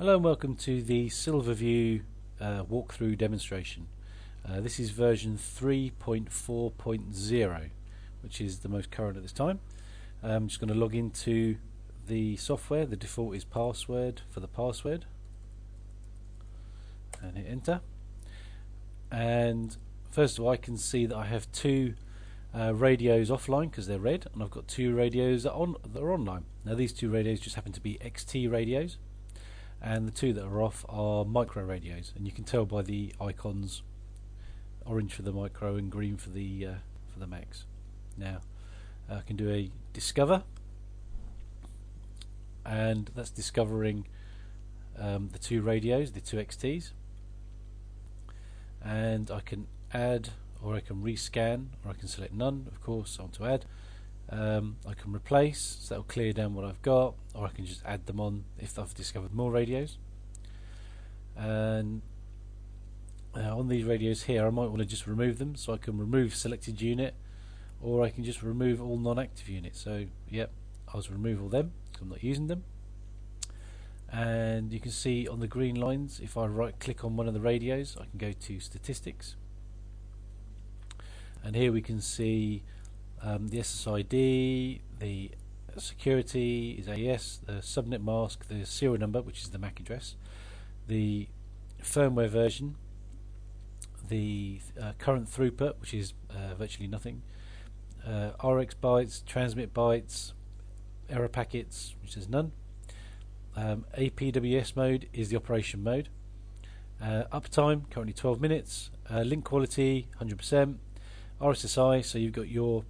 Hello and welcome to the SilverView walkthrough demonstration. This is version 3.4.0, which is the most current at this time. I'm just going to log into the software. The default is password for the password, and hit enter. And first of all, I can see that I have two radios offline because they're red, and I've got two radios that are online. Now these two radios just happen to be XT radios, and the two that are off are micro radios, and you can tell by the icons: orange for the micro and green for the max. Now I can do a discover, and that's discovering the two radios, the two XTs, and I can add, or I can rescan, or I can select none, of course. I want to add. I can replace, so that'll clear down what I've got, or I can just add them on if I've discovered more radios. And on these radios here, I might want to just remove them, so I can remove selected unit, or I can just remove all non-active units. So yep, I'll just remove all them because I'm not using them. And you can see on the green lines, if I right click on one of the radios, I can go to statistics, and here we can see the SSID, the security is AES, the subnet mask, the serial number, which is the MAC address, the firmware version, the current throughput, which is virtually nothing, RX bytes, transmit bytes, error packets, which is none. APWS mode is the operation mode. Uptime currently 12 minutes. Link quality 100%. RSSI, so you've got your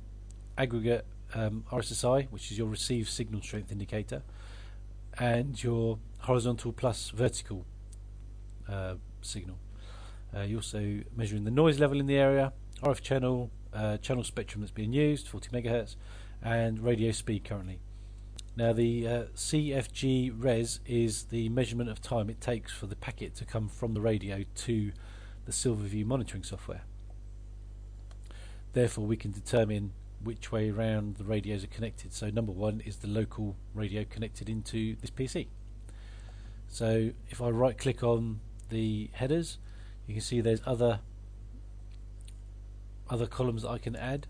aggregate RSSI, which is your received signal strength indicator, and your horizontal plus vertical signal. You're also measuring the noise level in the area, RF channel, channel spectrum that's being used, 40 megahertz, and radio speed currently. Now the CFG res is the measurement of time it takes for the packet to come from the radio to the SilverView monitoring software. Therefore we can determine which way around the radios are connected. So number one is the local radio connected into this PC. So if I right click on the headers, you can see there's other columns that I can add.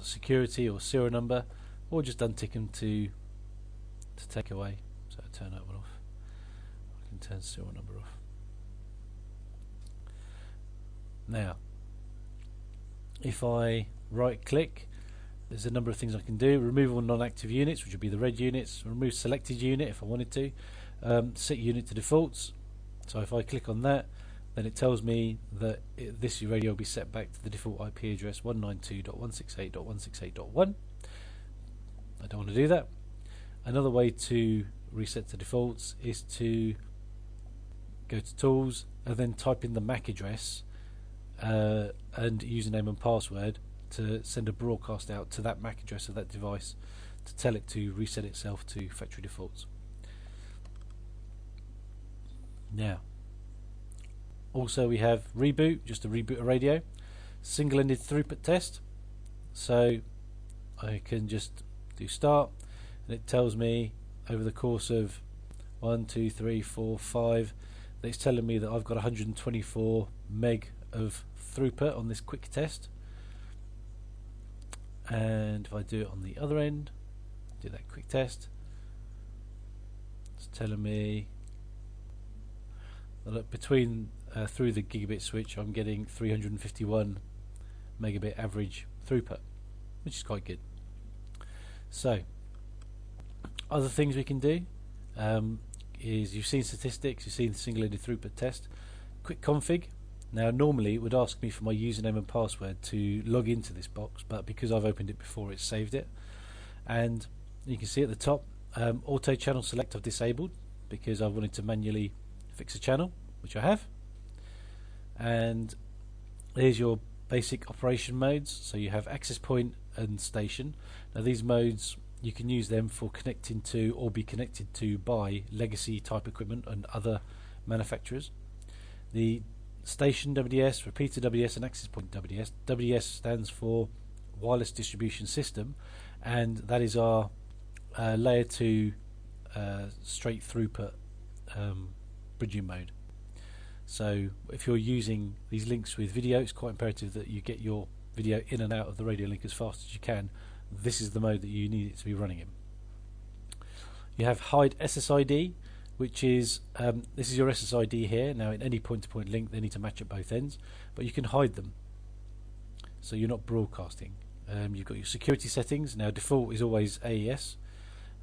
Security or serial number, or just untick them to take away. So I turn that one off. I can turn serial number off. Now if I right click, there's a number of things I can do. Remove all non-active units, which would be the red units. Remove selected unit if I wanted to. Set unit to defaults. So if I click on that, then it tells me that this radio will be set back to the default IP address 192.168.168.1. I don't want to do that. Another way to reset to defaults is to go to tools and then type in the MAC address and username and password to send a broadcast out to that MAC address of that device to tell it to reset itself to factory defaults. Now also we have reboot, just to reboot a radio, single-ended throughput test. So I can just do start, and it tells me over the course of 1, 2, 3, 4, 5 that it's telling me that I've got 124 meg of throughput on this quick test. And if I do it on the other end, do that quick test, it's telling me that between through the gigabit switch I'm getting 351 megabit average throughput, which is quite good. So other things we can do is, you've seen statistics, you've seen the single-ended throughput test. Quick config. Now normally it would ask me for my username and password to log into this box, but because I've opened it before, it's saved it. And you can see at the top, auto channel select I've disabled because I wanted to manually fix a channel, which I have. And here's your basic operation modes. So you have access point and station. Now these modes, you can use them for connecting to or be connected to by legacy type equipment and other manufacturers. The station WDS, repeater WDS, and access point WDS. WDS stands for wireless distribution system, and that is our layer 2 straight throughput bridging mode. So if you're using these links with video, it's quite imperative that you get your video in and out of the radio link as fast as you can. This is the mode that you need it to be running in. You have hide SSID, which is this is your SSID here. Now in any point-to-point link they need to match at both ends, but you can hide them so you're not broadcasting. You've got your security settings. Now default is always AES,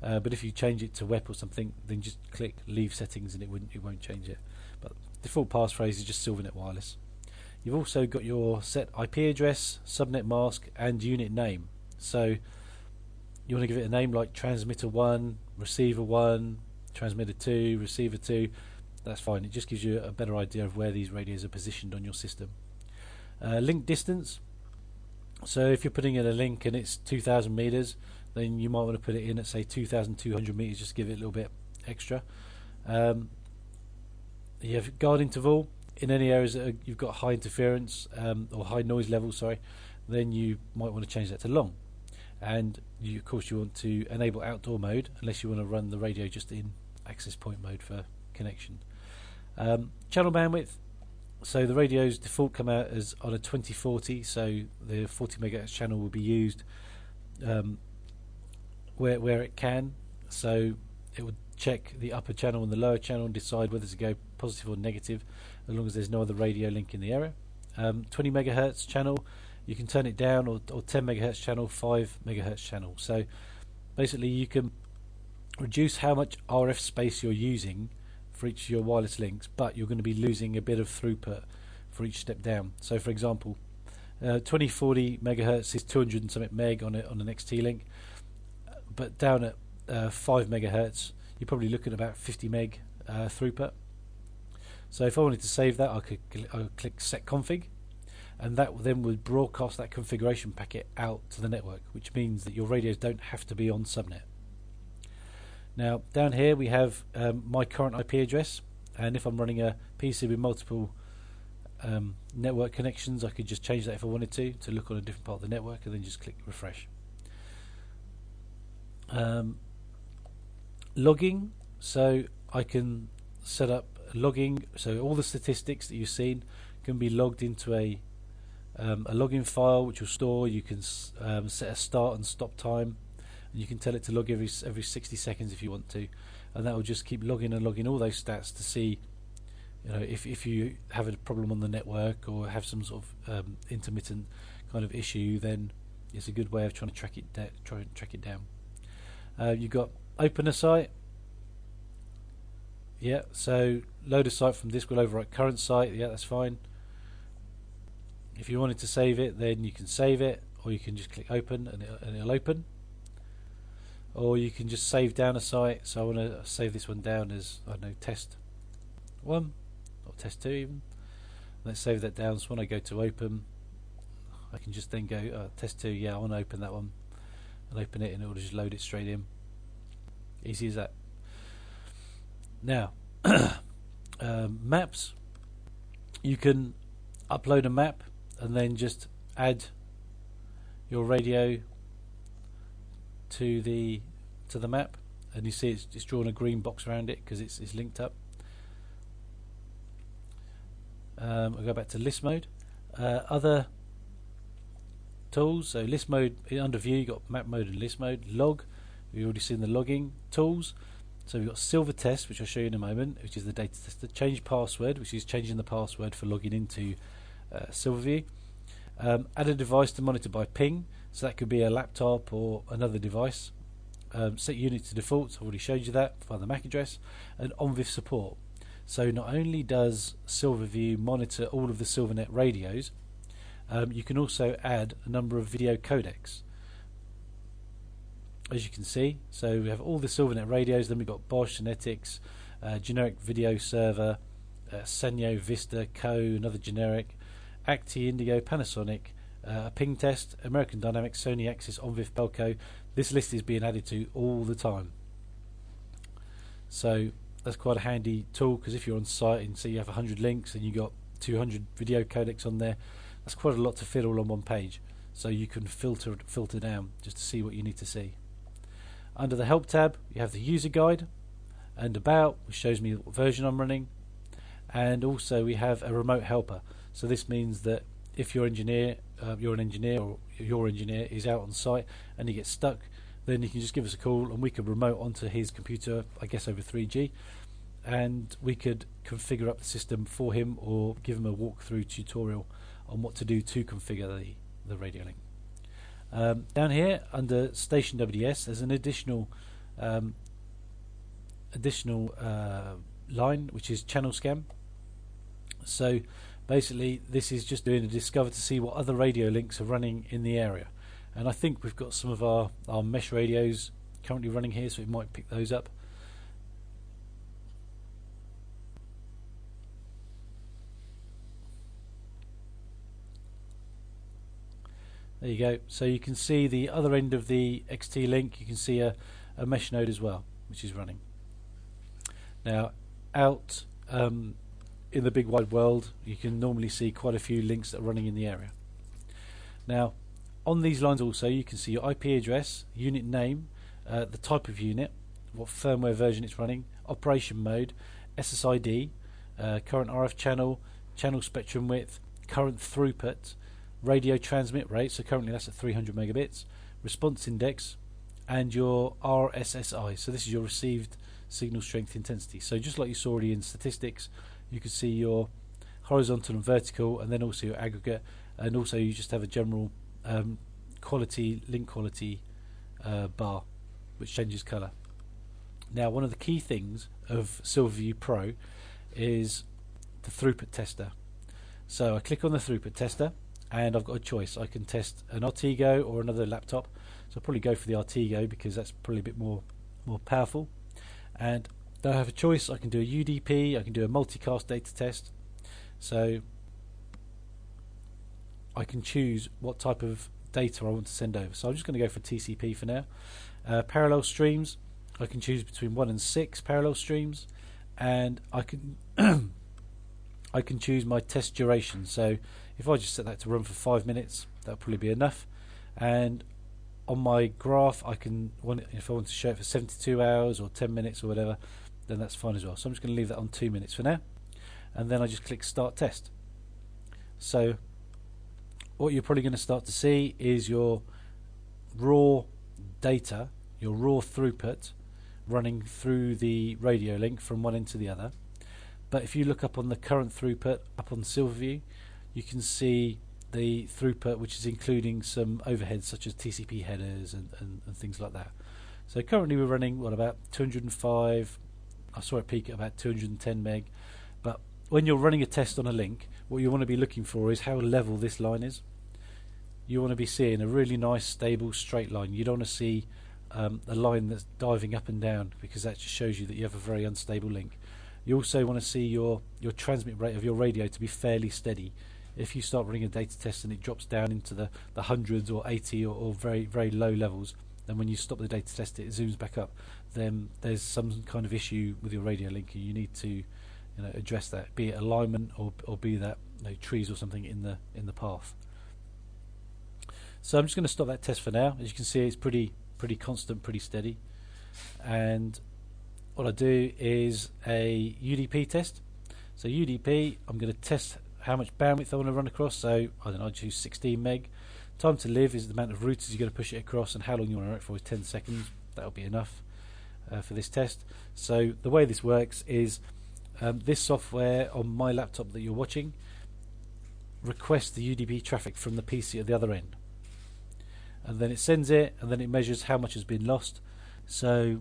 but if you change it to WEP or something, then just click leave settings and it won't change it. But default passphrase is just SilverNet Wireless. You've also got your set IP address, subnet mask, and unit name. So you want to give it a name like transmitter 1, receiver 1, transmitter 2, receiver 2. That's fine. It just gives you a better idea of where these radios are positioned on your system. Link distance. So if you're putting in a link and it's 2,000 meters, then you might want to put it in at say 2,200 meters, just to give it a little bit extra. You have guard interval. In any areas that you've got high interference or high noise level, sorry, then you might want to change that to long. And you, of course, you want to enable outdoor mode unless you want to run the radio just in access point mode for connection. Channel bandwidth. So the radios default come out as on a 2040, so the 40 megahertz channel will be used where it can. So it would check the upper channel and the lower channel and decide whether to go positive or negative, as long as there's no other radio link in the area. 20 megahertz channel, you can turn it down, or 10 megahertz channel, 5 megahertz channel. So basically you can reduce how much RF space you're using for each of your wireless links, but you're going to be losing a bit of throughput for each step down. So for example, 2040 megahertz is 200 and something meg on an XT link, but down at 5 megahertz you're probably looking at about 50 meg throughput. So if I wanted to save that, I could click set config, and that then would broadcast that configuration packet out to the network, which means that your radios don't have to be on subnet. Now down here we have my current IP address, and if I'm running a PC with multiple network connections, I could just change that if I wanted to look on a different part of the network, and then just click refresh. Logging, so I can set up logging, so all the statistics that you've seen can be logged into a login file which will store. You can set a start and stop time, and you can tell it to log every 60 seconds if you want to, and that will just keep logging and logging all those stats to see, you know, if you have a problem on the network or have some sort of intermittent kind of issue, then it's a good way of trying to track it down. You've got open a site. Yeah, so load a site from disk will overwrite current site. Yeah, that's fine. If you wanted to save it, then you can save it, or you can just click open and it'll open. Or you can just save down a site. So I want to save this one down as, I don't know, test 1 or test 2 even. Let's save that down. So when I go to open, I can just then go test 2. Yeah, I want to open that one, and open it, and it will just load it straight in. Easy as that. Now, maps. You can upload a map and then just add your radio to the map, and you see it's drawn a green box around it because it's linked up. I'll go back to list mode. Other tools. So list mode, under view you've got map mode and list mode. Log, we've already seen the logging. Tools, so we've got Silver Test, which I'll show you in a moment, which is the data tester. Change password, which is changing the password for logging into SilverView. Add a device to monitor by ping, so that could be a laptop or another device. Set unit to default, I've already showed you that, find the MAC address. And OnVIF support. So not only does SilverView monitor all of the SilverNet radios, you can also add a number of video codecs, as you can see. So we have all the SilverNet radios, then we've got Bosch, Genetics, generic video server, Sanyo, Vista, Co, another generic, Acti, Indigo, Panasonic, ping test, American Dynamics, Sony, Axis, OnVIF, Pelco. This list is being added to all the time. So that's quite a handy tool, because if you're on site and say you have 100 links and you got 200 video codecs on there, that's quite a lot to fit all on one page. So you can filter down just to see what you need to see. Under the help tab you have the user guide, and about, which shows me what version I'm running, and also we have a remote helper. So this means that if you're an engineer or your engineer is out on site and he gets stuck, then you can just give us a call and we could remote onto his computer, I guess over 3G, and we could configure up the system for him or give him a walkthrough tutorial on what to do to configure the radio link. Down here under Station WDS there's an additional line which is channel scan. So basically this is just doing a discover to see what other radio links are running in the area, and I think we've got some of our mesh radios currently running here, so it might pick those up. There you go. So you can see the other end of the XT link. You can see a mesh node as well, which is running. Now, out in the big wide world, you can normally see quite a few links that are running in the area. Now, on these lines also, you can see your IP address, unit name, the type of unit, what firmware version it's running, operation mode, SSID, current RF channel, channel spectrum width, current throughput, radio transmit rate, so currently that's at 300 megabits, response index, and your RSSI, so this is your received signal strength intensity. So just like you saw already in statistics, you can see your horizontal and vertical, and then also your aggregate, and also you just have a general link quality bar which changes colour. Now, one of the key things of SilverView Pro is the throughput tester. So I click on the throughput tester and I've got a choice. I can test an Artigo or another laptop, so I'll probably go for the Artigo because that's probably a bit more powerful. And I have a choice. I can do a UDP, I can do a multicast data test, so I can choose what type of data I want to send over. So I'm just going to go for TCP for now. Parallel streams, I can choose between 1 and 6 parallel streams, and I can I can choose my test duration. So if I just set that to run for 5 minutes, that'll probably be enough. And on my graph, I can, if I want to show it for 72 hours or 10 minutes or whatever, then that's fine as well. So I'm just going to leave that on 2 minutes for now, and then I just click start test. So what you're probably going to start to see is your raw data, your raw throughput running through the radio link from one end to the other. But if you look up on the current throughput up on SilverView, you can see the throughput which is including some overheads such as TCP headers and things like that. So currently we're running what, about 205, I saw it peak at about 210 meg, but when you're running a test on a link, what you want to be looking for is how level this line is. You want to be seeing a really nice stable straight line. You don't want to see a line that's diving up and down, because that just shows you that you have a very unstable link. You also want to see your transmit rate of your radio to be fairly steady. If you start running a data test and it drops down into the hundreds or 80 or very, very low levels, then when you stop the data test it zooms back up, then there's some kind of issue with your radio link, and you need to address that, be it alignment or be that trees or something in the path. So I'm just going to stop that test for now. As you can see, it's pretty constant, pretty steady. And what I do is a UDP test. So UDP, I'm going to test how much bandwidth I want to run across. So I don't know, I choose 16 meg. Time to live is the amount of routers you're going to push it across, and how long you want to run it for is 10 seconds. That'll be enough for this test. So the way this works is this software on my laptop that you're watching requests the UDP traffic from the PC at the other end, and then it sends it, and then it measures how much has been lost. So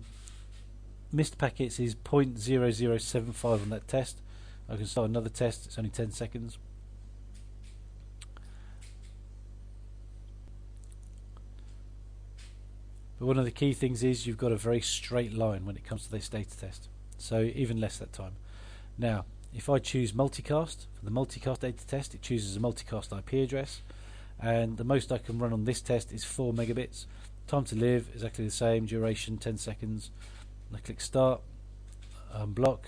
missed packets is 0.0075 on that test. I can start another test. It's only 10 seconds. But one of the key things is you've got a very straight line when it comes to this data test, so even less that time. Now if I choose multicast, for the multicast data test, it chooses a multicast IP address, and the most I can run on this test is 4 megabits. Time to live exactly the same, duration 10 seconds. And I click start, unblock.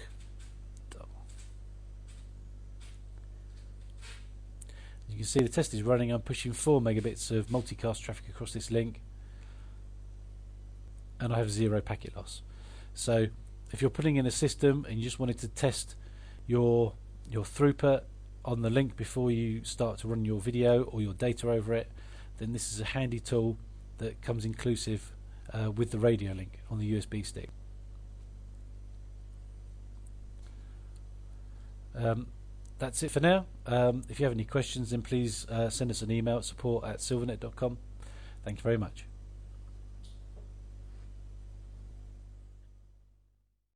You can see the test is running. I'm pushing 4 megabits of multicast traffic across this link, and I have 0 packet loss. So if you're putting in a system and you just wanted to test your throughput on the link before you start to run your video or your data over it, then this is a handy tool that comes inclusive with the radio link on the USB stick. That's it for now. If you have any questions, then please send us an email at support@silvernet.com. Thank you very much.